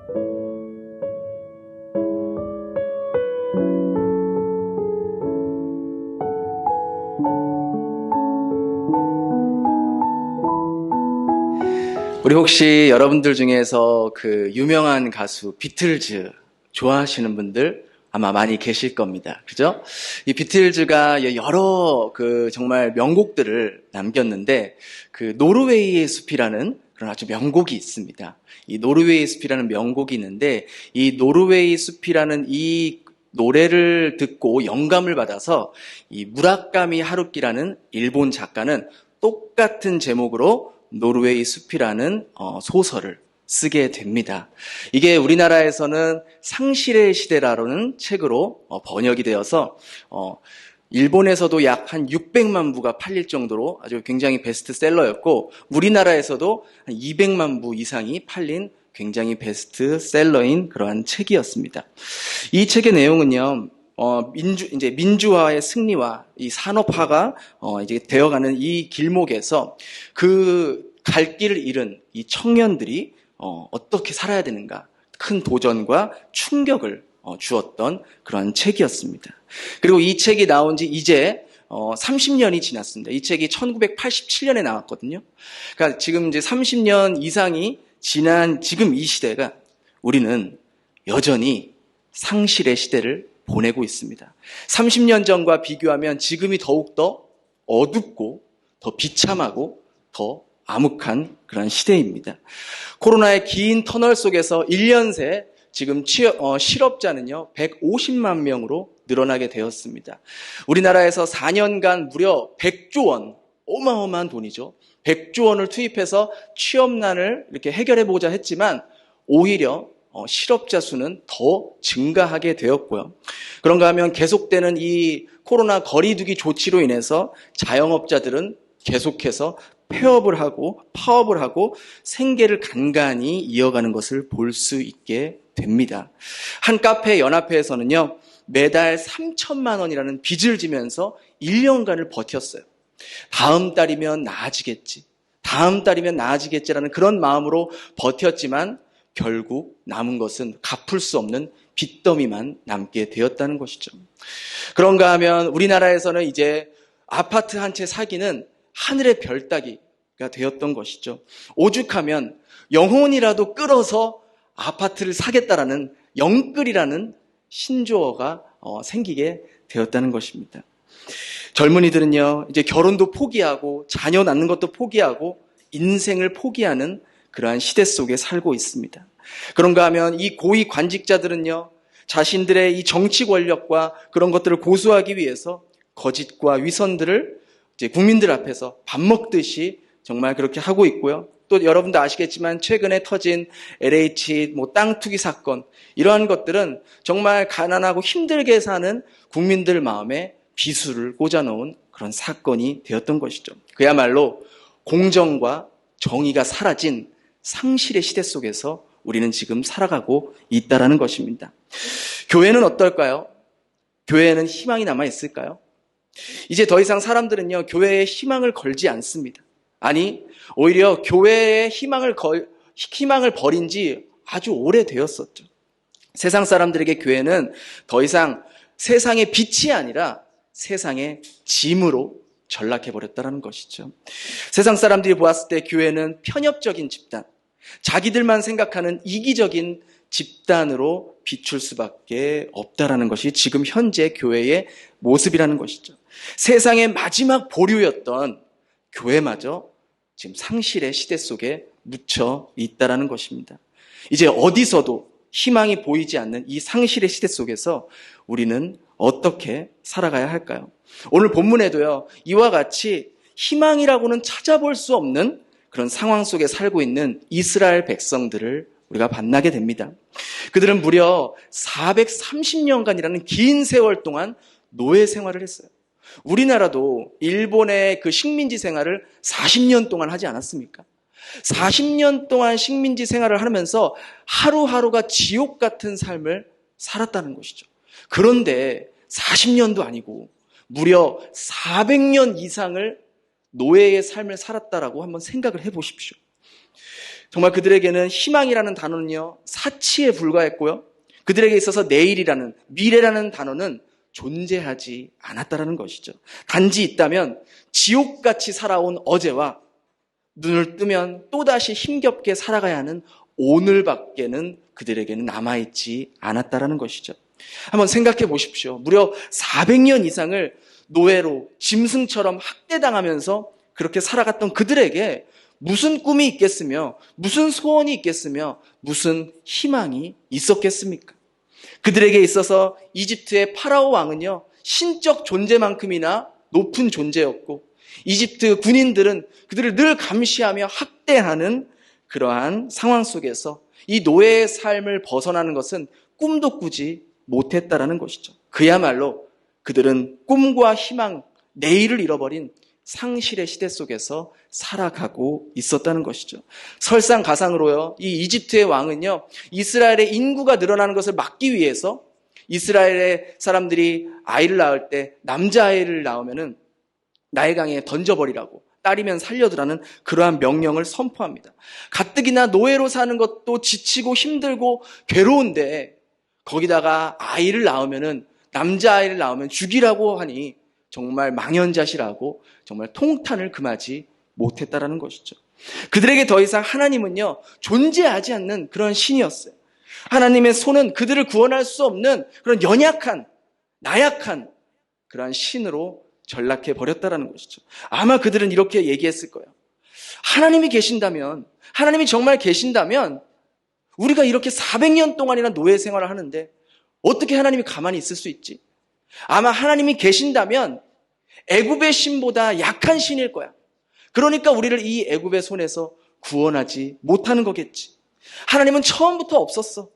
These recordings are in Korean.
우리 혹시 여러분들 중에서 그 유명한 가수 비틀즈 좋아하시는 분들 아마 많이 계실 겁니다. 그죠? 이 비틀즈가 여러 그 정말 명곡들을 남겼는데 그 노르웨이의 숲이라는 그런 아주 명곡이 있습니다. 이 노르웨이의 숲이라는 명곡이 있는데 이 노르웨이 숲이라는 이 노래를 듣고 영감을 받아서 이 무라카미 하루키라는 일본 작가는 똑같은 제목으로 노르웨이 숲이라는 소설을 쓰게 됩니다. 이게 우리나라에서는 상실의 시대라는 책으로 번역이 되어서 일본에서도 약 한 600만 부가 팔릴 정도로 아주 굉장히 베스트셀러였고 우리나라에서도 한 200만 부 이상이 팔린 굉장히 베스트셀러인 그러한 책이었습니다. 이 책의 내용은요. 이제 민주화의 승리와 이 산업화가 이제 되어가는 이 길목에서 그 갈 길을 잃은 이 청년들이 어떻게 살아야 되는가 큰 도전과 충격을 주었던 그런 책이었습니다. 그리고 이 책이 나온 지 이제 30년이 지났습니다. 이 책이 1987년에 나왔거든요. 그러니까 지금 이제 30년 이상이 지난 지금 이 시대가 우리는 여전히 상실의 시대를 보내고 있습니다. 30년 전과 비교하면 지금이 더욱더 어둡고 더 비참하고 더 암흑한 그런 시대입니다. 코로나의 긴 터널 속에서 1년 새 지금 실업자는요 150만 명으로 늘어나게 되었습니다. 우리나라에서 4년간 무려 100조 원, 어마어마한 돈이죠. 100조 원을 투입해서 취업난을 이렇게 해결해보자 했지만 오히려 실업자 수는 더 증가하게 되었고요. 그런가 하면 계속되는 이 코로나 거리두기 조치로 인해서 자영업자들은 계속해서 폐업을 하고 파업을 하고 생계를 간간히 이어가는 것을 볼 수 있게 됩니다. 한 카페 연합회에서는요 매달 3천만 원이라는 빚을 지면서 1년간을 버텼어요. 다음 달이면 나아지겠지. 다음 달이면 나아지겠지라는 그런 마음으로 버텼지만 결국 남은 것은 갚을 수 없는 빚더미만 남게 되었다는 것이죠. 그런가 하면 우리나라에서는 이제 아파트 한 채 사기는 하늘의 별 따기가 되었던 것이죠. 오죽하면 영혼이라도 끌어서 아파트를 사겠다라는 영끌이라는 신조어가 생기게 되었다는 것입니다. 젊은이들은요, 이제 결혼도 포기하고 자녀 낳는 것도 포기하고 인생을 포기하는 그러한 시대 속에 살고 있습니다. 그런가 하면 이 고위 관직자들은요, 자신들의 이 정치 권력과 그런 것들을 고수하기 위해서 거짓과 위선들을 이제 국민들 앞에서 밥 먹듯이 정말 그렇게 하고 있고요. 또 여러분도 아시겠지만 최근에 터진 LH 땅 투기 사건, 이러한 것들은 정말 가난하고 힘들게 사는 국민들 마음에 비수를 꽂아놓은 그런 사건이 되었던 것이죠. 그야말로 공정과 정의가 사라진 상실의 시대 속에서 우리는 지금 살아가고 있다는 것입니다. 교회는 어떨까요? 교회에는 희망이 남아있을까요? 이제 더 이상 사람들은요, 교회에 희망을 걸지 않습니다. 아니, 오히려 교회에 희망을 버린 지 아주 오래되었었죠. 세상 사람들에게 교회는 더 이상 세상의 빛이 아니라 세상의 짐으로 전락해버렸다는 것이죠. 세상 사람들이 보았을 때 교회는 편협적인 집단, 자기들만 생각하는 이기적인 집단으로 비출 수밖에 없다라는 것이 지금 현재 교회의 모습이라는 것이죠. 세상의 마지막 보류였던 교회마저 지금 상실의 시대 속에 묻혀 있다라는 것입니다. 이제 어디서도 희망이 보이지 않는 이 상실의 시대 속에서 우리는 어떻게 살아가야 할까요? 오늘 본문에도요, 이와 같이 희망이라고는 찾아볼 수 없는 그런 상황 속에 살고 있는 이스라엘 백성들을 우리가 만나게 됩니다. 그들은 무려 430년간이라는 긴 세월 동안 노예 생활을 했어요. 우리나라도 일본의 그 식민지 생활을 40년 동안 하지 않았습니까? 40년 동안 식민지 생활을 하면서 하루하루가 지옥 같은 삶을 살았다는 것이죠. 그런데 40년도 아니고 무려 400년 이상을 노예의 삶을 살았다라고 한번 생각을 해보십시오. 정말 그들에게는 희망이라는 단어는요, 사치에 불과했고요. 그들에게 있어서 내일이라는, 미래라는 단어는 존재하지 않았다라는 것이죠. 단지 있다면 지옥같이 살아온 어제와 눈을 뜨면 또다시 힘겹게 살아가야 하는 오늘밖에는 그들에게는 남아있지 않았다라는 것이죠. 한번 생각해 보십시오. 무려 400년 이상을 노예로 짐승처럼 학대당하면서 그렇게 살아갔던 그들에게 무슨 꿈이 있겠으며, 무슨 소원이 있겠으며, 무슨 희망이 있었겠습니까? 그들에게 있어서 이집트의 파라오 왕은요, 신적 존재만큼이나 높은 존재였고, 이집트 군인들은 그들을 늘 감시하며 학대하는 그러한 상황 속에서 이 노예의 삶을 벗어나는 것은 꿈도 꾸지 못했다라는 것이죠. 그야말로 그들은 꿈과 희망, 내일을 잃어버린 상실의 시대 속에서 살아가고 있었다는 것이죠. 설상가상으로요, 이 이집트의 왕은요, 이스라엘의 인구가 늘어나는 것을 막기 위해서 이스라엘의 사람들이 아이를 낳을 때 남자아이를 낳으면은 나일강에 던져버리라고, 딸이면 살려두라는 그러한 명령을 선포합니다. 가뜩이나 노예로 사는 것도 지치고 힘들고 괴로운데 거기다가 아이를 낳으면은, 남자아이를 낳으면 죽이라고 하니 정말 망연자실하고 정말 통탄을 금하지 못했다라는 것이죠. 그들에게 더 이상 하나님은요, 존재하지 않는 그런 신이었어요. 하나님의 손은 그들을 구원할 수 없는 그런 연약한, 나약한 그러한 신으로 전락해 버렸다라는 것이죠. 아마 그들은 이렇게 얘기했을 거예요. 하나님이 계신다면, 하나님이 정말 계신다면 우리가 이렇게 400년 동안이나 노예 생활을 하는데 어떻게 하나님이 가만히 있을 수 있지? 아마 하나님이 계신다면 애굽의 신보다 약한 신일 거야. 그러니까 우리를 이 애굽의 손에서 구원하지 못하는 거겠지. 하나님은 처음부터 없었어.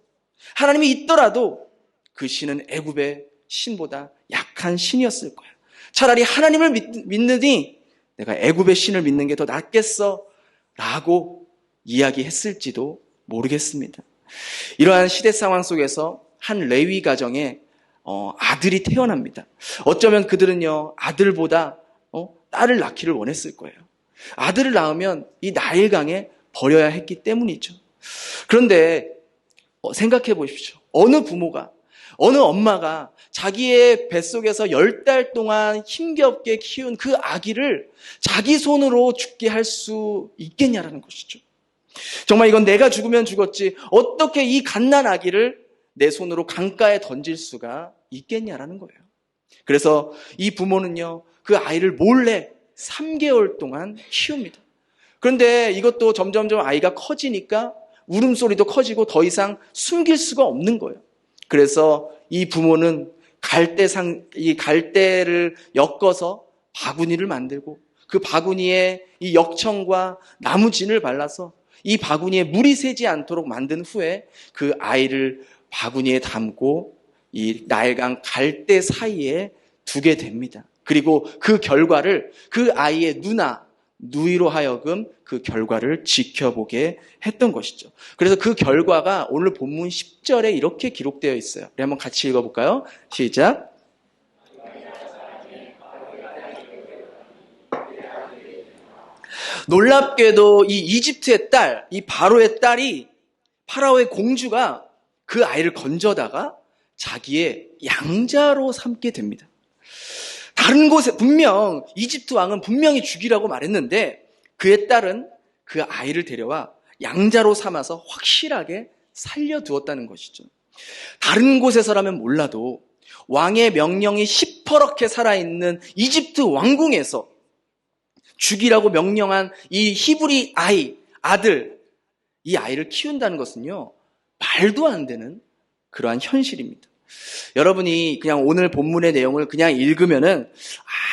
하나님이 있더라도 그 신은 애굽의 신보다 약한 신이었을 거야. 차라리 하나님을 믿느니 내가 애굽의 신을 믿는 게 더 낫겠어 라고 이야기했을지도 모르겠습니다. 이러한 시대 상황 속에서 한 레위 가정에 아들이 태어납니다. 어쩌면 그들은요, 아들보다 딸을 낳기를 원했을 거예요. 아들을 낳으면 이 나일강에 버려야 했기 때문이죠. 그런데 생각해 보십시오. 어느 부모가, 어느 엄마가 자기의 뱃속에서 10달 동안 힘겹게 키운 그 아기를 자기 손으로 죽게 할 수 있겠냐라는 것이죠. 정말 이건 내가 죽으면 죽었지 어떻게 이 갓난 아기를 내 손으로 강가에 던질 수가 있겠냐라는 거예요. 그래서 이 부모는요, 그 아이를 몰래 3개월 동안 키웁니다. 그런데 이것도 점점점 아이가 커지니까 울음소리도 커지고 더 이상 숨길 수가 없는 거예요. 그래서 이 부모는 이 갈대를 엮어서 바구니를 만들고 그 바구니에 이 역청과 나무진을 발라서 이 바구니에 물이 새지 않도록 만든 후에 그 아이를 바구니에 담고 이 나일강 갈대 사이에 두게 됩니다. 그리고 그 결과를 그 아이의 누이로 하여금 그 결과를 지켜보게 했던 것이죠. 그래서 그 결과가 오늘 본문 10절에 이렇게 기록되어 있어요. 우리 한번 같이 읽어볼까요? 시작. 놀랍게도 이 이집트의 딸, 이 바로의 딸이, 파라오의 공주가 그 아이를 건져다가 자기의 양자로 삼게 됩니다. 다른 곳에 분명 이집트 왕은 분명히 죽이라고 말했는데 그의 딸은 그 아이를 데려와 양자로 삼아서 확실하게 살려두었다는 것이죠. 다른 곳에서라면 몰라도 왕의 명령이 시퍼렇게 살아있는 이집트 왕궁에서 죽이라고 명령한 이 히브리 아들, 이 아이를 키운다는 것은요, 말도 안 되는 그러한 현실입니다. 여러분이 그냥 오늘 본문의 내용을 그냥 읽으면은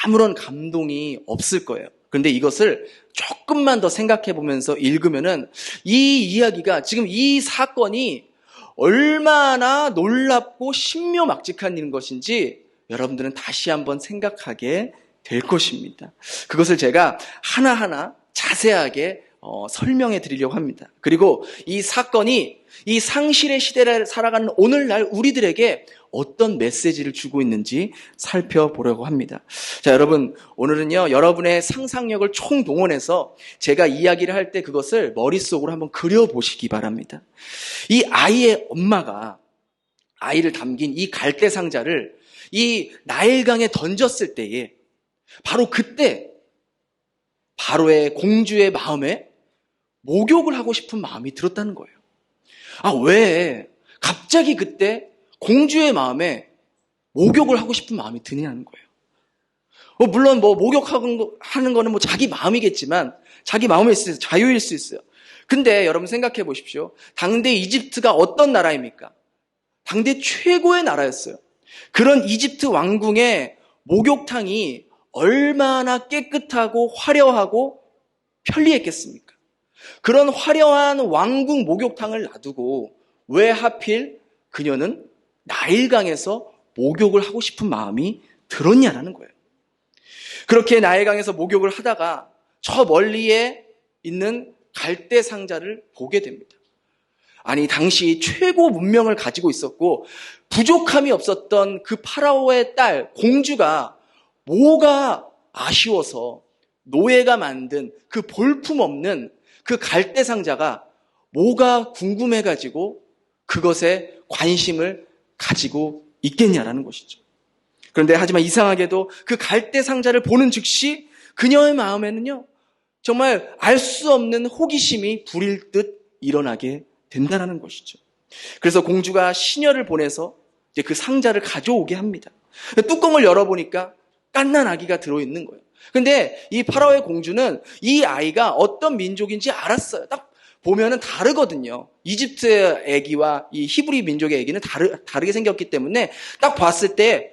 아무런 감동이 없을 거예요. 그런데 이것을 조금만 더 생각해 보면서 읽으면은 이 이야기가, 지금 이 사건이 얼마나 놀랍고 신묘막직한 것인지 여러분들은 다시 한번 생각하게 될 것입니다. 그것을 제가 하나하나 자세하게 설명해 드리려고 합니다. 그리고 이 사건이 이 상실의 시대를 살아가는 오늘날 우리들에게 어떤 메시지를 주고 있는지 살펴보려고 합니다. 자, 여러분, 오늘은요, 여러분의 상상력을 총동원해서 제가 이야기를 할 때 그것을 머릿속으로 한번 그려보시기 바랍니다. 이 아이의 엄마가 아이를 담긴 이 갈대 상자를 이 나일강에 던졌을 때에 바로 그때 바로의 공주의 마음에 목욕을 하고 싶은 마음이 들었다는 거예요. 아, 왜 갑자기 그때 공주의 마음에 목욕을 하고 싶은 마음이 드냐는 거예요. 물론 목욕하는 거는 자기 마음이겠지만 자기 마음일 수 있어요. 자유일 수 있어요. 근데 여러분 생각해 보십시오. 당대 이집트가 어떤 나라입니까? 당대 최고의 나라였어요. 그런 이집트 왕궁의 목욕탕이 얼마나 깨끗하고 화려하고 편리했겠습니까? 그런 화려한 왕궁 목욕탕을 놔두고 왜 하필 그녀는 나일강에서 목욕을 하고 싶은 마음이 들었냐라는 거예요. 그렇게 나일강에서 목욕을 하다가 저 멀리에 있는 갈대 상자를 보게 됩니다. 아니, 당시 최고 문명을 가지고 있었고 부족함이 없었던 그 파라오의 딸 공주가 뭐가 아쉬워서 노예가 만든 그 볼품없는 그 갈대 상자가 뭐가 궁금해가지고 그것에 관심을 가지고 있겠냐라는 것이죠. 그런데 하지만 이상하게도 그 갈대 상자를 보는 즉시 그녀의 마음에는요, 정말 알 수 없는 호기심이 불일 듯 일어나게 된다는 것이죠. 그래서 공주가 시녀를 보내서 이제 그 상자를 가져오게 합니다. 뚜껑을 열어보니까 갓난 아기가 들어있는 거예요. 근데 이 파라오의 공주는 이 아이가 어떤 민족인지 알았어요. 딱 보면은 다르거든요. 이집트의 아기와 이 히브리 민족의 아기는 다르게 생겼기 때문에 딱 봤을 때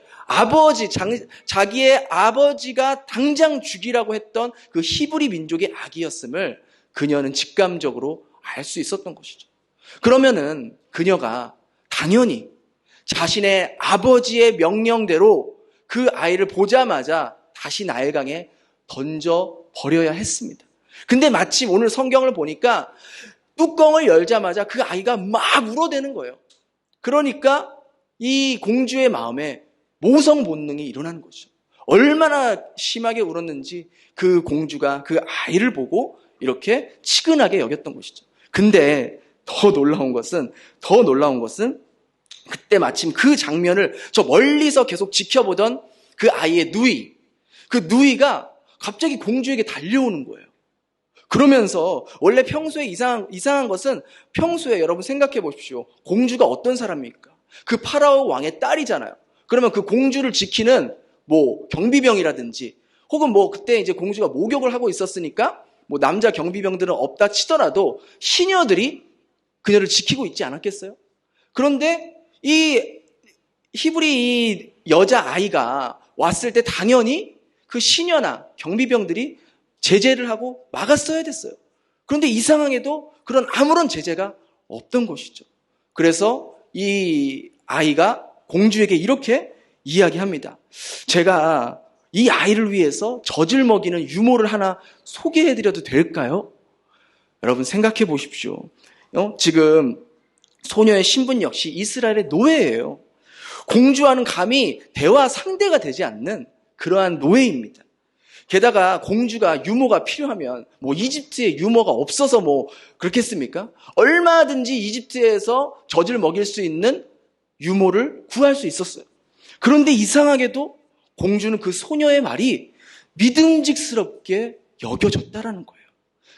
자기의 아버지가 당장 죽이라고 했던 그 히브리 민족의 아기였음을 그녀는 직감적으로 알 수 있었던 것이죠. 그러면은 그녀가 당연히 자신의 아버지의 명령대로 그 아이를 보자마자 다시 나일강에 던져 버려야 했습니다. 근데 마침 오늘 성경을 보니까 뚜껑을 열자마자 그 아이가 막 울어대는 거예요. 그러니까 이 공주의 마음에 모성 본능이 일어나는 거죠. 얼마나 심하게 울었는지 그 공주가 그 아이를 보고 이렇게 치근하게 여겼던 것이죠. 근데 더 놀라운 것은 그때 마침 그 장면을 저 멀리서 계속 지켜보던 그 아이의 누이, 그 누이가 갑자기 공주에게 달려오는 거예요. 그러면서 원래 평소에 이상한 것은 평소에 여러분 생각해 보십시오. 공주가 어떤 사람입니까? 그 파라오 왕의 딸이잖아요. 그러면 그 공주를 지키는 경비병이라든지 혹은 그때 이제 공주가 목욕을 하고 있었으니까 남자 경비병들은 없다 치더라도 시녀들이 그녀를 지키고 있지 않았겠어요? 그런데 이 히브리 이 여자아이가 왔을 때 당연히 그 시녀나 경비병들이 제재를 하고 막았어야 됐어요. 그런데 이상하게도 그런 아무런 제재가 없던 것이죠. 그래서 이 아이가 공주에게 이렇게 이야기합니다. 제가 이 아이를 위해서 젖을 먹이는 유모를 하나 소개해드려도 될까요? 여러분 생각해 보십시오. 지금 소녀의 신분 역시 이스라엘의 노예예요. 공주와는 감히 대화 상대가 되지 않는 그러한 노예입니다. 게다가 공주가 유모가 필요하면 이집트에 유모가 없어서 그렇겠습니까? 얼마든지 이집트에서 젖을 먹일 수 있는 유모를 구할 수 있었어요. 그런데 이상하게도 공주는 그 소녀의 말이 믿음직스럽게 여겨졌다라는 거예요.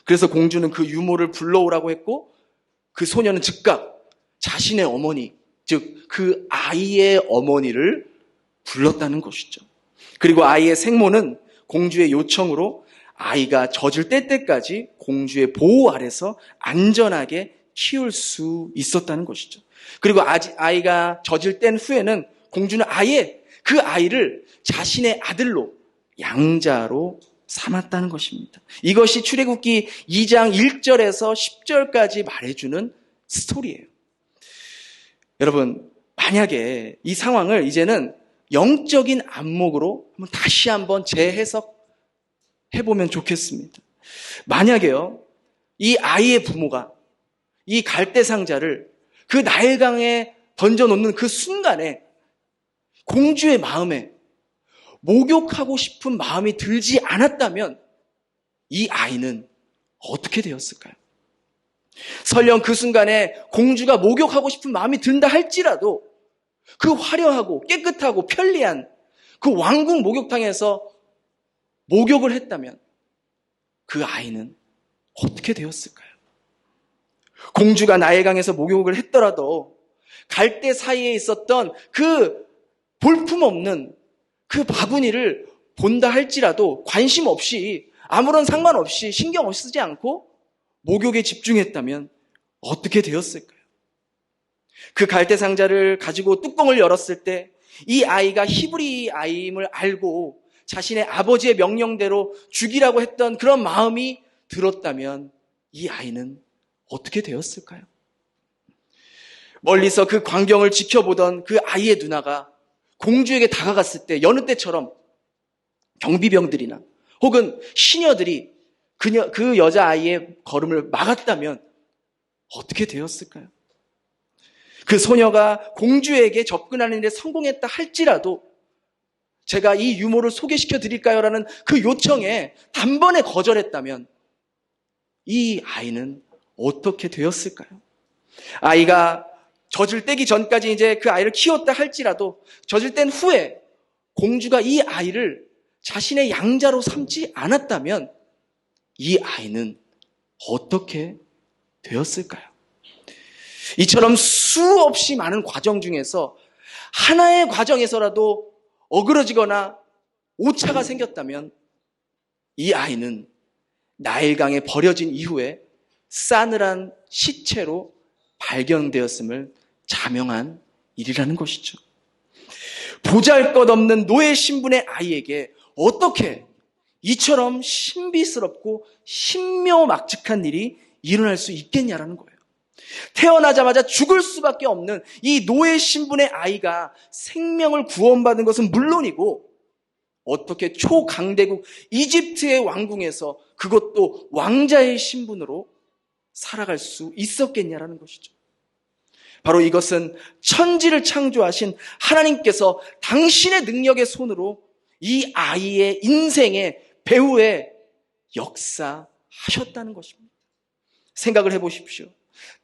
그래서 공주는 그 유모를 불러오라고 했고 그 소녀는 즉각 자신의 어머니, 즉 그 아이의 어머니를 불렀다는 것이죠. 그리고 아이의 생모는 공주의 요청으로 아이가 젖을 뗄 때까지 공주의 보호 아래서 안전하게 키울 수 있었다는 것이죠. 그리고 아이가 젖을 뗀 후에는 공주는 아예 그 아이를 자신의 아들로 양자로 삼았다는 것입니다. 이것이 출애굽기 2장 1절에서 10절까지 말해주는 스토리예요. 여러분, 만약에 이 상황을 이제는 영적인 안목으로 다시 한번 재해석해보면 좋겠습니다. 만약에요, 이 아이의 부모가 이 갈대 상자를 그 나일강에 던져놓는 그 순간에 공주의 마음에 목욕하고 싶은 마음이 들지 않았다면 이 아이는 어떻게 되었을까요? 설령 그 순간에 공주가 목욕하고 싶은 마음이 든다 할지라도 그 화려하고 깨끗하고 편리한 그 왕궁 목욕탕에서 목욕을 했다면 그 아이는 어떻게 되었을까요? 공주가 나일강에서 목욕을 했더라도 갈대 사이에 있었던 그 볼품없는 그 바구니를 본다 할지라도 관심 없이 아무런 상관없이 신경 쓰지 않고 목욕에 집중했다면 어떻게 되었을까요? 그 갈대 상자를 가지고 뚜껑을 열었을 때 이 아이가 히브리 아이임을 알고 자신의 아버지의 명령대로 죽이라고 했던 그런 마음이 들었다면 이 아이는 어떻게 되었을까요? 멀리서 그 광경을 지켜보던 그 아이의 누나가 공주에게 다가갔을 때 여느 때처럼 경비병들이나 혹은 시녀들이 그 여자아이의 걸음을 막았다면 어떻게 되었을까요? 그 소녀가 공주에게 접근하는 데 성공했다 할지라도 제가 이 유모를 소개시켜 드릴까요? 라는 그 요청에 단번에 거절했다면 이 아이는 어떻게 되었을까요? 아이가 젖을 떼기 전까지 이제 그 아이를 키웠다 할지라도 젖을 뗀 후에 공주가 이 아이를 자신의 양자로 삼지 않았다면 이 아이는 어떻게 되었을까요? 이처럼 수없이 많은 과정 중에서 하나의 과정에서라도 어그러지거나 오차가 생겼다면 이 아이는 나일강에 버려진 이후에 싸늘한 시체로 발견되었음을 자명한 일이라는 것이죠. 보잘것없는 노예 신분의 아이에게 어떻게 이처럼 신비스럽고 신묘막측한 일이 일어날 수 있겠냐라는 거예요. 태어나자마자 죽을 수밖에 없는 이 노예 신분의 아이가 생명을 구원받은 것은 물론이고 어떻게 초강대국 이집트의 왕궁에서 그것도 왕자의 신분으로 살아갈 수 있었겠냐라는 것이죠. 바로 이것은 천지를 창조하신 하나님께서 당신의 능력의 손으로 이 아이의 인생의 배후에 역사하셨다는 것입니다. 생각을 해보십시오.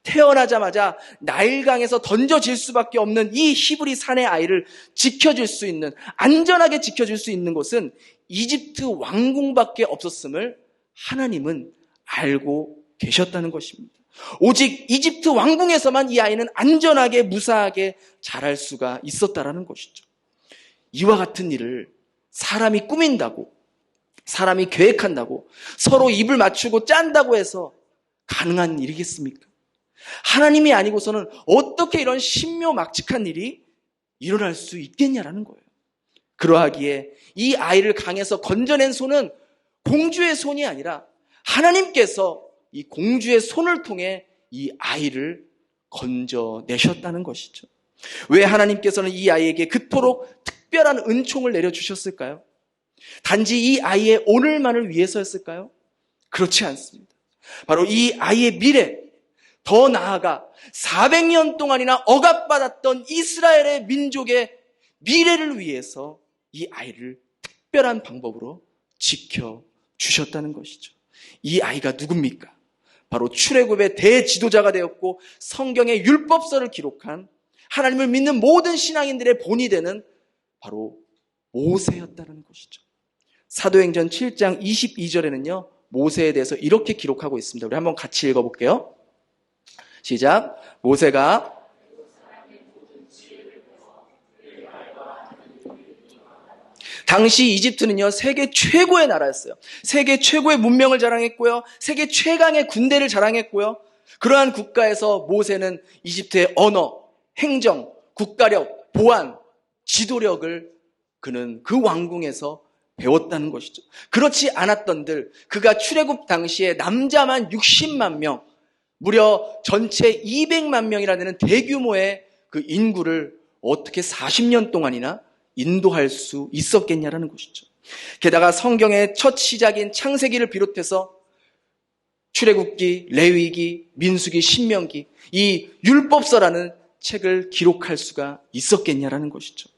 태어나자마자 나일강에서 던져질 수밖에 없는 이 히브리 산의 아이를 지켜줄 수 있는, 안전하게 지켜줄 수 있는 곳은 이집트 왕궁밖에 없었음을 하나님은 알고 계셨다는 것입니다. 오직 이집트 왕궁에서만 이 아이는 안전하게 무사하게 자랄 수가 있었다라는 것이죠. 이와 같은 일을 사람이 꾸민다고, 사람이 계획한다고, 서로 입을 맞추고 짠다고 해서 가능한 일이겠습니까? 하나님이 아니고서는 어떻게 이런 신묘막측한 일이 일어날 수 있겠냐라는 거예요. 그러하기에 이 아이를 강에서 건져낸 손은 공주의 손이 아니라 하나님께서 이 공주의 손을 통해 이 아이를 건져내셨다는 것이죠. 왜 하나님께서는 이 아이에게 그토록 특별한 은총을 내려주셨을까요? 단지 이 아이의 오늘만을 위해서였을까요? 그렇지 않습니다. 바로 이 아이의 미래, 더 나아가 400년 동안이나 억압받았던 이스라엘의 민족의 미래를 위해서 이 아이를 특별한 방법으로 지켜주셨다는 것이죠. 이 아이가 누굽니까? 바로 출애굽의 대지도자가 되었고 성경의 율법서를 기록한 하나님을 믿는 모든 신앙인들의 본이 되는 바로 모세였다는 것이죠. 사도행전 7장 22절에는요. 모세에 대해서 이렇게 기록하고 있습니다. 우리 한번 같이 읽어볼게요. 시작. 모세가 당시 이집트는요, 세계 최고의 나라였어요. 세계 최고의 문명을 자랑했고요. 세계 최강의 군대를 자랑했고요. 그러한 국가에서 모세는 이집트의 언어, 행정, 국가력, 보안, 지도력을 그는 그 왕궁에서 배웠다는 것이죠. 그렇지 않았던들, 그가 출애굽 당시에 남자만 60만 명, 무려 전체 200만 명이라는 대규모의 그 인구를 어떻게 40년 동안이나 인도할 수 있었겠냐라는 것이죠. 게다가 성경의 첫 시작인 창세기를 비롯해서 출애굽기, 레위기, 민수기, 신명기, 이 율법서라는 책을 기록할 수가 있었겠냐라는 것이죠.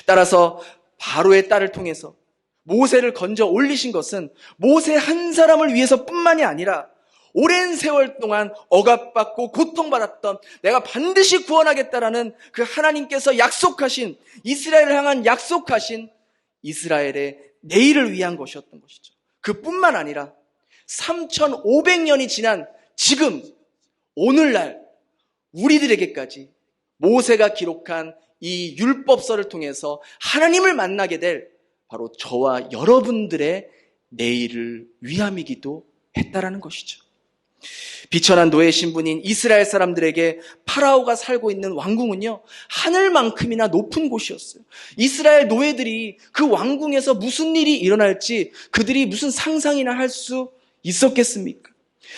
따라서 바로의 딸을 통해서 모세를 건져 올리신 것은 모세 한 사람을 위해서뿐만이 아니라 오랜 세월 동안 억압받고 고통받았던, 내가 반드시 구원하겠다라는 그 하나님께서 약속하신, 이스라엘을 향한 약속하신 이스라엘의 내일을 위한 것이었던 것이죠. 그뿐만 아니라 3,500년이 지난 지금 오늘날 우리들에게까지 모세가 기록한 이 율법서를 통해서 하나님을 만나게 될 바로 저와 여러분들의 내일을 위함이기도 했다라는 것이죠. 비천한 노예 신분인 이스라엘 사람들에게 파라오가 살고 있는 왕궁은요, 하늘만큼이나 높은 곳이었어요. 이스라엘 노예들이 그 왕궁에서 무슨 일이 일어날지 그들이 무슨 상상이나 할 수 있었겠습니까?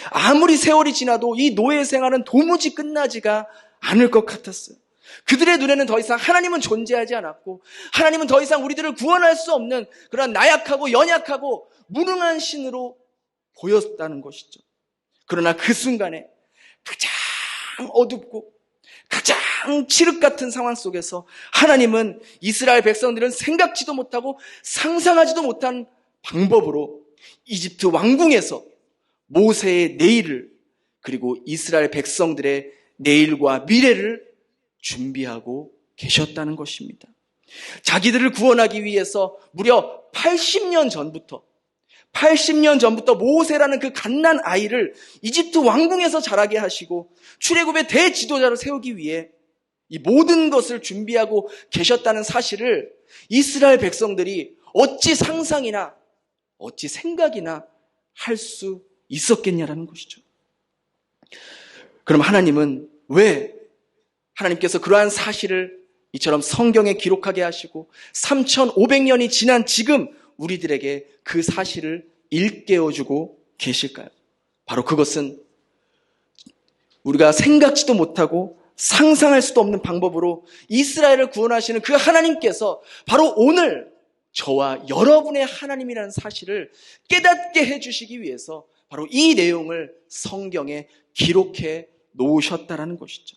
아무리 세월이 지나도 이 노예 생활은 도무지 끝나지가 않을 것 같았어요. 그들의 눈에는 더 이상 하나님은 존재하지 않았고, 하나님은 더 이상 우리들을 구원할 수 없는 그런 나약하고 연약하고 무능한 신으로 보였다는 것이죠. 그러나 그 순간에 가장 어둡고 가장 칠흑 같은 상황 속에서 하나님은 이스라엘 백성들은 생각지도 못하고 상상하지도 못한 방법으로 이집트 왕궁에서 모세의 내일을, 그리고 이스라엘 백성들의 내일과 미래를 준비하고 계셨다는 것입니다. 자기들을 구원하기 위해서 무려 80년 전부터 모세라는 그 갓난 아이를 이집트 왕궁에서 자라게 하시고 출애굽의 대지도자로 세우기 위해 이 모든 것을 준비하고 계셨다는 사실을 이스라엘 백성들이 어찌 상상이나 어찌 생각이나 할 수 있었겠냐라는 것이죠. 그럼 하나님은 왜 하나님께서 그러한 사실을 이처럼 성경에 기록하게 하시고 3,500년이 지난 지금 우리들에게 그 사실을 일깨워주고 계실까요? 바로 그것은 우리가 생각지도 못하고 상상할 수도 없는 방법으로 이스라엘을 구원하시는 그 하나님께서 바로 오늘 저와 여러분의 하나님이라는 사실을 깨닫게 해주시기 위해서 바로 이 내용을 성경에 기록해 놓으셨다라는 것이죠.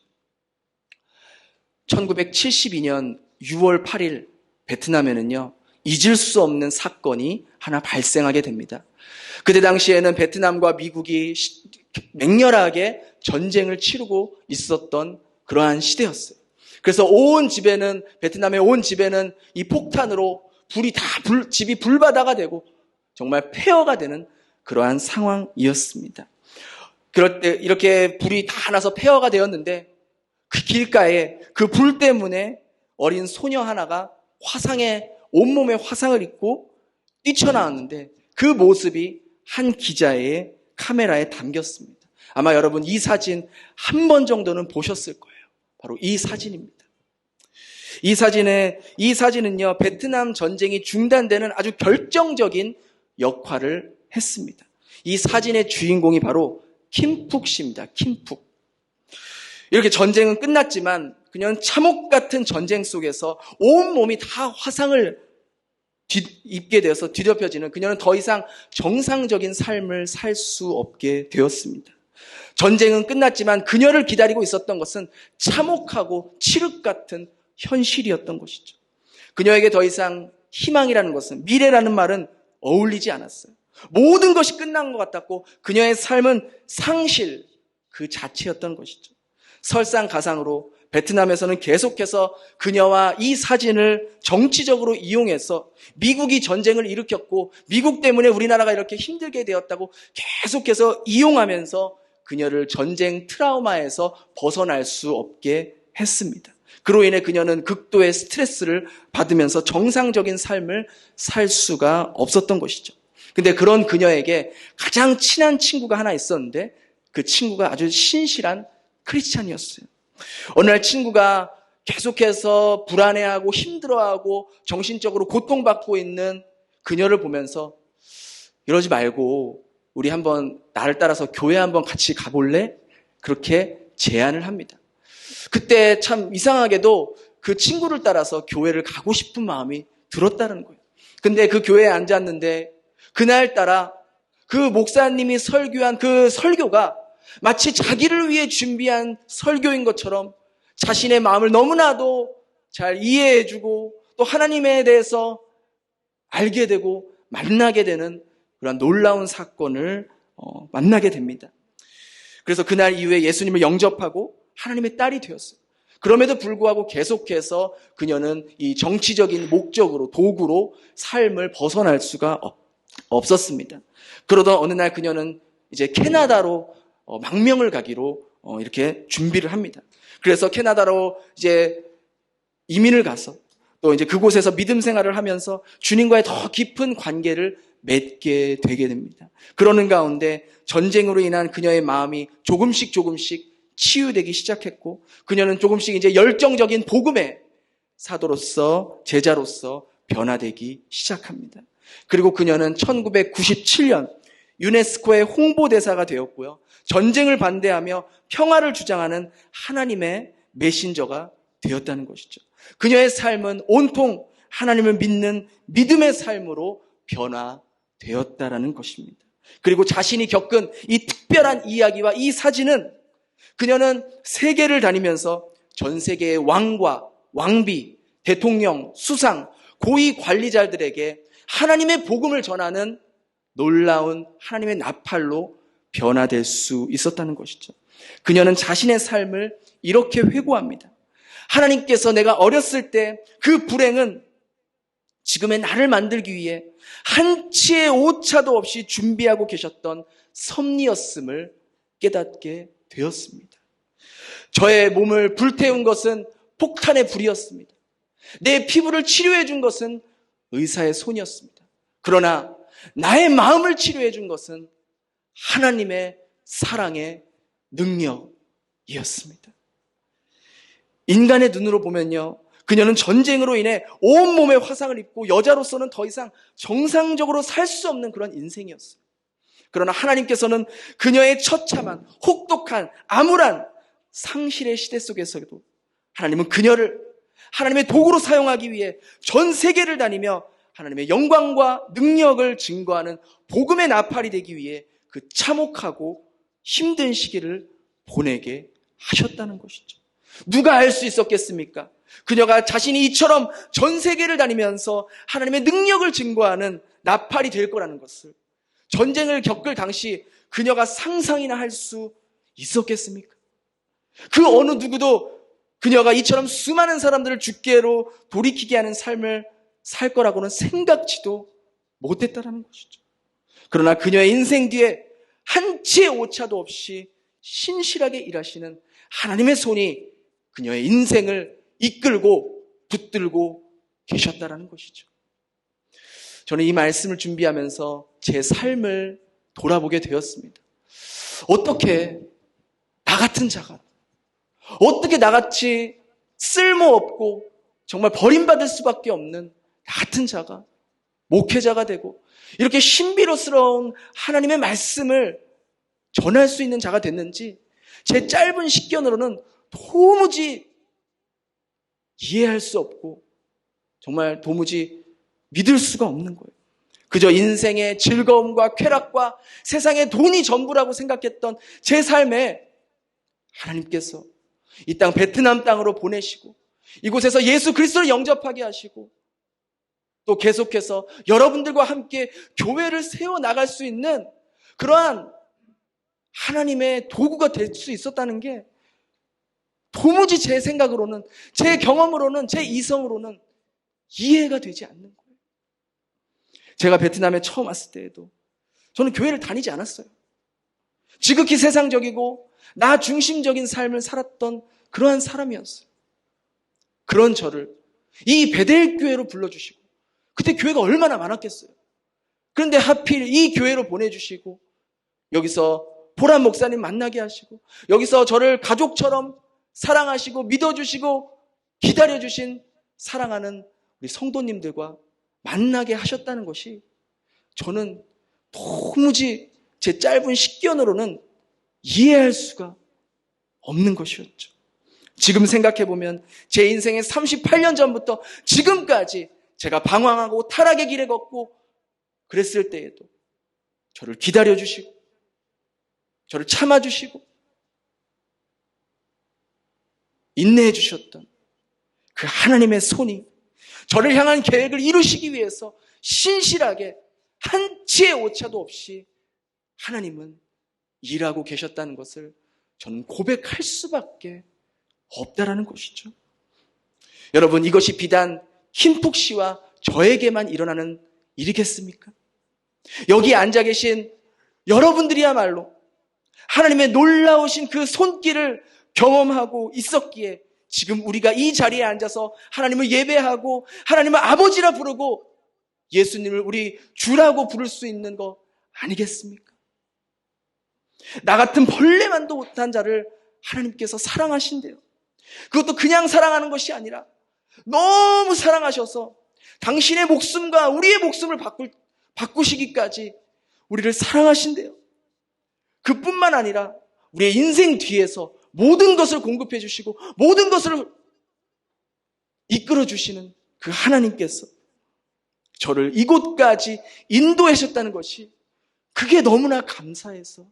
1972년 6월 8일 베트남에는요, 잊을 수 없는 사건이 하나 발생하게 됩니다. 그때 당시에는 베트남과 미국이 맹렬하게 전쟁을 치르고 있었던 그러한 시대였어요. 그래서 베트남의 온 집에는 이 폭탄으로 집이 불바다가 되고 정말 폐허가 되는 그러한 상황이었습니다. 그럴 때 이렇게 불이 다 나서 폐허가 되었는데 그 길가에 그 불 때문에 어린 소녀 하나가 온몸에 화상을 입고 뛰쳐나왔는데 그 모습이 한 기자의 카메라에 담겼습니다. 아마 여러분 이 사진 한 번 정도는 보셨을 거예요. 바로 이 사진입니다. 이 사진은요, 베트남 전쟁이 중단되는 아주 결정적인 역할을 했습니다. 이 사진의 주인공이 바로 킴푹 씨입니다. 킴푹. 이렇게 전쟁은 끝났지만 그녀는 참혹 같은 전쟁 속에서 온몸이 다 화상을 입게 되어서 뒤덮여지는, 그녀는 더 이상 정상적인 삶을 살 수 없게 되었습니다. 전쟁은 끝났지만 그녀를 기다리고 있었던 것은 참혹하고 칠흑 같은 현실이었던 것이죠. 그녀에게 더 이상 희망이라는 것은, 미래라는 말은 어울리지 않았어요. 모든 것이 끝난 것 같았고 그녀의 삶은 상실 그 자체였던 것이죠. 설상가상으로 베트남에서는 계속해서 그녀와 이 사진을 정치적으로 이용해서 미국이 전쟁을 일으켰고 미국 때문에 우리나라가 이렇게 힘들게 되었다고 계속해서 이용하면서 그녀를 전쟁 트라우마에서 벗어날 수 없게 했습니다. 그로 인해 그녀는 극도의 스트레스를 받으면서 정상적인 삶을 살 수가 없었던 것이죠. 근데 그런 그녀에게 가장 친한 친구가 하나 있었는데 그 친구가 아주 신실한 크리스찬이었어요. 어느 날 친구가 계속해서 불안해하고 힘들어하고 정신적으로 고통받고 있는 그녀를 보면서 이러지 말고 우리 한번 나를 따라서 교회 한번 같이 가볼래? 그렇게 제안을 합니다. 그때 참 이상하게도 그 친구를 따라서 교회를 가고 싶은 마음이 들었다는 거예요. 근데 그 교회에 앉았는데 그날따라 그 목사님이 설교한 그 설교가 마치 자기를 위해 준비한 설교인 것처럼 자신의 마음을 너무나도 잘 이해해주고 또 하나님에 대해서 알게 되고 만나게 되는 그런 놀라운 사건을 만나게 됩니다. 그래서 그날 이후에 예수님을 영접하고 하나님의 딸이 되었어요. 그럼에도 불구하고 계속해서 그녀는 이 정치적인 목적으로, 도구로 삶을 벗어날 수가 없었습니다. 그러던 어느 날 그녀는 이제 캐나다로 망명을 가기로 이렇게 준비를 합니다. 그래서 캐나다로 이제 이민을 가서 또 이제 그곳에서 믿음 생활을 하면서 주님과의 더 깊은 관계를 맺게 되게 됩니다. 그러는 가운데 전쟁으로 인한 그녀의 마음이 조금씩 치유되기 시작했고 그녀는 조금씩 이제 열정적인 복음의 사도로서 제자로서 변화되기 시작합니다. 그리고 그녀는 1997년 유네스코의 홍보대사가 되었고요. 전쟁을 반대하며 평화를 주장하는 하나님의 메신저가 되었다는 것이죠. 그녀의 삶은 온통 하나님을 믿는 믿음의 삶으로 변화되었다라는 것입니다. 그리고 자신이 겪은 이 특별한 이야기와 이 사진은 그녀는 세계를 다니면서 전 세계의 왕과 왕비, 대통령, 수상, 고위 관리자들에게 하나님의 복음을 전하는 놀라운 하나님의 나팔로 변화될 수 있었다는 것이죠. 그녀는 자신의 삶을 이렇게 회고합니다. 하나님께서 내가 어렸을 때 그 불행은 지금의 나를 만들기 위해 한치의 오차도 없이 준비하고 계셨던 섭리였음을 깨닫게 되었습니다. 저의 몸을 불태운 것은 폭탄의 불이었습니다. 내 피부를 치료해 준 것은 의사의 손이었습니다. 그러나 나의 마음을 치료해 준 것은 하나님의 사랑의 능력이었습니다. 인간의 눈으로 보면요, 그녀는 전쟁으로 인해 온몸에 화상을 입고 여자로서는 더 이상 정상적으로 살 수 없는 그런 인생이었어요. 그러나 하나님께서는 그녀의 처참한, 혹독한, 암울한 상실의 시대 속에서도 하나님은 그녀를 하나님의 도구로 사용하기 위해 전 세계를 다니며 하나님의 영광과 능력을 증거하는 복음의 나팔이 되기 위해 그 참혹하고 힘든 시기를 보내게 하셨다는 것이죠. 누가 알 수 있었겠습니까? 그녀가 자신이 이처럼 전 세계를 다니면서 하나님의 능력을 증거하는 나팔이 될 거라는 것을 전쟁을 겪을 당시 그녀가 상상이나 할 수 있었겠습니까? 그 어느 누구도 그녀가 이처럼 수많은 사람들을 주께로 돌이키게 하는 삶을 살 거라고는 생각지도 못했다는 것이죠. 그러나 그녀의 인생 뒤에 한치의 오차도 없이 신실하게 일하시는 하나님의 손이 그녀의 인생을 이끌고 붙들고 계셨다는 것이죠. 저는 이 말씀을 준비하면서 제 삶을 돌아보게 되었습니다. 어떻게 나 같은 자가, 어떻게 나같이 쓸모없고 정말 버림받을 수밖에 없는 나 같은 자가 목회자가 되고 이렇게 신비로스러운 하나님의 말씀을 전할 수 있는 자가 됐는지 제 짧은 식견으로는 도무지 이해할 수 없고 정말 도무지 믿을 수가 없는 거예요. 그저 인생의 즐거움과 쾌락과 세상의 돈이 전부라고 생각했던 제 삶에 하나님께서 이 땅 베트남 땅으로 보내시고 이곳에서 예수 그리스도를 영접하게 하시고 또 계속해서 여러분들과 함께 교회를 세워나갈 수 있는 그러한 하나님의 도구가 될 수 있었다는 게 도무지 제 생각으로는, 제 경험으로는, 제 이성으로는 이해가 되지 않는 거예요. 제가 베트남에 처음 왔을 때에도 저는 교회를 다니지 않았어요. 지극히 세상적이고 나 중심적인 삶을 살았던 그러한 사람이었어요. 그런 저를 이 베델 교회로 불러주시고 그때 교회가 얼마나 많았겠어요. 그런데 하필 이 교회로 보내주시고 여기서 보람 목사님 만나게 하시고 여기서 저를 가족처럼 사랑하시고 믿어주시고 기다려주신 사랑하는 우리 성도님들과 만나게 하셨다는 것이 저는 도무지 제 짧은 식견으로는 이해할 수가 없는 것이었죠. 지금 생각해보면 제 인생의 38년 전부터 지금까지 제가 방황하고 타락의 길에 걷고 그랬을 때에도 저를 기다려주시고 저를 참아주시고 인내해 주셨던 그 하나님의 손이 저를 향한 계획을 이루시기 위해서 신실하게 한치의 오차도 없이 하나님은 일하고 계셨다는 것을 저는 고백할 수밖에 없다라는 것이죠. 여러분, 이것이 비단 김푹 씨와 저에게만 일어나는 일이겠습니까? 여기 앉아 계신 여러분들이야말로 하나님의 놀라우신 그 손길을 경험하고 있었기에 지금 우리가 이 자리에 앉아서 하나님을 예배하고 하나님을 아버지라 부르고 예수님을 우리 주라고 부를 수 있는 거 아니겠습니까? 나 같은 벌레만도 못한 자를 하나님께서 사랑하신대요. 그것도 그냥 사랑하는 것이 아니라 너무 사랑하셔서 당신의 목숨과 우리의 목숨을 바꾸시기까지 우리를 사랑하신대요. 그뿐만 아니라 우리의 인생 뒤에서 모든 것을 공급해 주시고 모든 것을 이끌어 주시는 그 하나님께서 저를 이곳까지 인도하셨다는 것이 그게 너무나 감사해서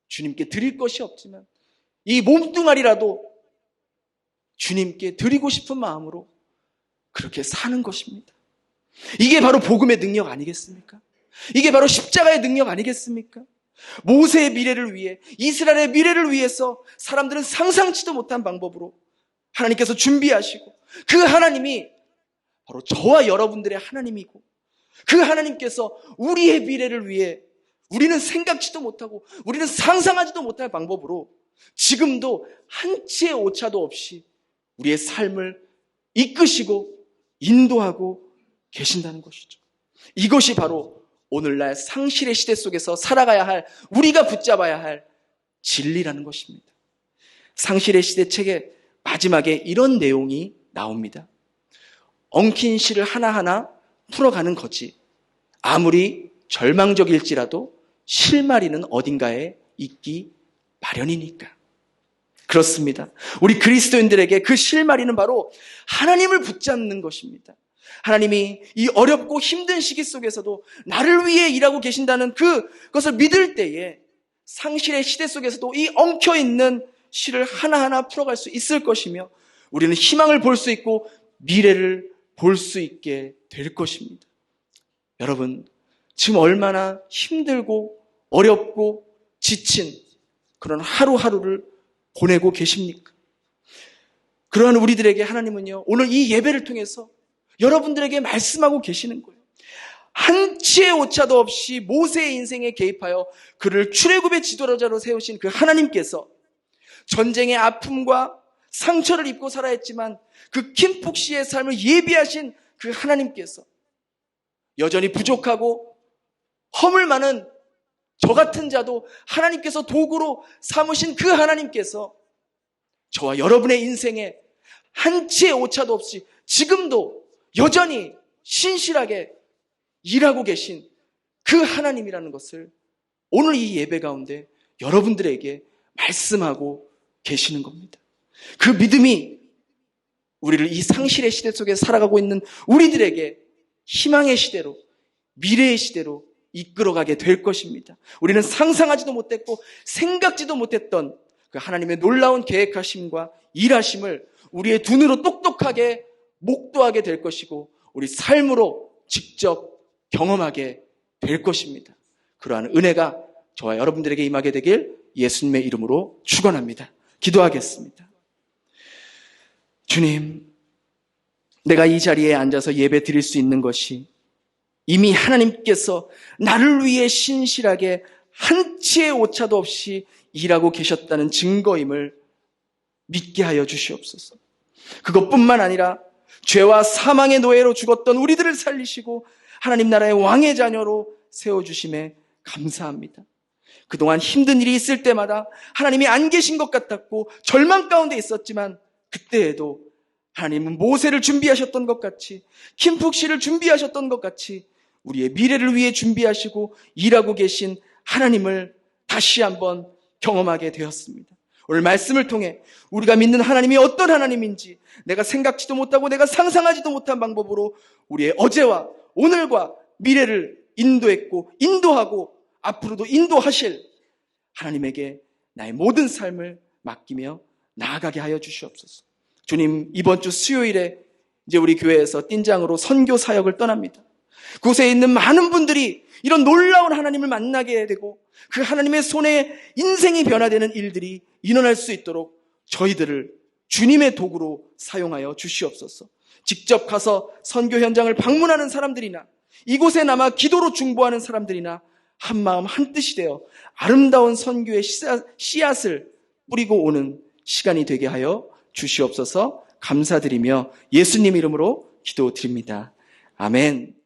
주님께 드릴 것이 없지만 이 몸뚱아리라도 주님께 드리고 싶은 마음으로 그렇게 사는 것입니다. 이게 바로 복음의 능력 아니겠습니까? 이게 바로 십자가의 능력 아니겠습니까? 모세의 미래를 위해, 이스라엘의 미래를 위해서 사람들은 상상치도 못한 방법으로 하나님께서 준비하시고 그 하나님이 바로 저와 여러분들의 하나님이고 그 하나님께서 우리의 미래를 위해 우리는 생각지도 못하고 우리는 상상하지도 못할 방법으로 지금도 한치의 오차도 없이 우리의 삶을 이끄시고 인도하고 계신다는 것이죠. 이것이 바로 오늘날 상실의 시대 속에서 살아가야 할, 우리가 붙잡아야 할 진리라는 것입니다. 상실의 시대 책의 마지막에 이런 내용이 나옵니다. 엉킨 실을 하나하나 풀어가는 거지. 아무리 절망적일지라도 실마리는 어딘가에 있기 마련이니까. 그렇습니다. 우리 그리스도인들에게 그 실마리는 바로 하나님을 붙잡는 것입니다. 하나님이 이 어렵고 힘든 시기 속에서도 나를 위해 일하고 계신다는 그것을 믿을 때에 상실의 시대 속에서도 이 엉켜있는 실을 하나하나 풀어갈 수 있을 것이며 우리는 희망을 볼 수 있고 미래를 볼 수 있게 될 것입니다. 여러분, 지금 얼마나 힘들고 어렵고 지친 그런 하루하루를 보내고 계십니까? 그러한 우리들에게 하나님은요, 오늘 이 예배를 통해서 여러분들에게 말씀하고 계시는 거예요. 한치의 오차도 없이 모세의 인생에 개입하여 그를 출애굽의 지도자로 세우신 그 하나님께서 전쟁의 아픔과 상처를 입고 살아야 했지만 그 김푹 씨의 삶을 예비하신 그 하나님께서 여전히 부족하고 허물 많은 저 같은 자도 하나님께서 도구로 삼으신 그 하나님께서 저와 여러분의 인생에 한치의 오차도 없이 지금도 여전히 신실하게 일하고 계신 그 하나님이라는 것을 오늘 이 예배 가운데 여러분들에게 말씀하고 계시는 겁니다. 그 믿음이 우리를 이 상실의 시대 속에 살아가고 있는 우리들에게 희망의 시대로, 미래의 시대로 이끌어가게 될 것입니다. 우리는 상상하지도 못했고 생각지도 못했던 그 하나님의 놀라운 계획하심과 일하심을 우리의 눈으로 똑똑하게 목도하게 될 것이고 우리 삶으로 직접 경험하게 될 것입니다. 그러한 은혜가 저와 여러분들에게 임하게 되길 예수님의 이름으로 축원합니다. 기도하겠습니다. 주님, 내가 이 자리에 앉아서 예배 드릴 수 있는 것이 이미 하나님께서 나를 위해 신실하게 한치의 오차도 없이 일하고 계셨다는 증거임을 믿게 하여 주시옵소서. 그것뿐만 아니라 죄와 사망의 노예로 죽었던 우리들을 살리시고 하나님 나라의 왕의 자녀로 세워주심에 감사합니다. 그동안 힘든 일이 있을 때마다 하나님이 안 계신 것 같았고 절망 가운데 있었지만 그때에도 하나님은 모세를 준비하셨던 것 같이 김푹 씨를 준비하셨던 것 같이 우리의 미래를 위해 준비하시고 일하고 계신 하나님을 다시 한번 경험하게 되었습니다. 오늘 말씀을 통해 우리가 믿는 하나님이 어떤 하나님인지 내가 생각지도 못하고 내가 상상하지도 못한 방법으로 우리의 어제와 오늘과 미래를 인도했고 인도하고 앞으로도 인도하실 하나님에게 나의 모든 삶을 맡기며 나아가게 하여 주시옵소서. 주님, 이번 주 수요일에 이제 우리 교회에서 띵장으로 선교 사역을 떠납니다. 그곳에 있는 많은 분들이 이런 놀라운 하나님을 만나게 되고 그 하나님의 손에 인생이 변화되는 일들이 일어날 수 있도록 저희들을 주님의 도구로 사용하여 주시옵소서. 직접 가서 선교 현장을 방문하는 사람들이나 이곳에 남아 기도로 중보하는 사람들이나 한마음 한뜻이 되어 아름다운 선교의 씨앗을 뿌리고 오는 시간이 되게 하여 주시옵소서. 감사드리며 예수님 이름으로 기도드립니다. 아멘.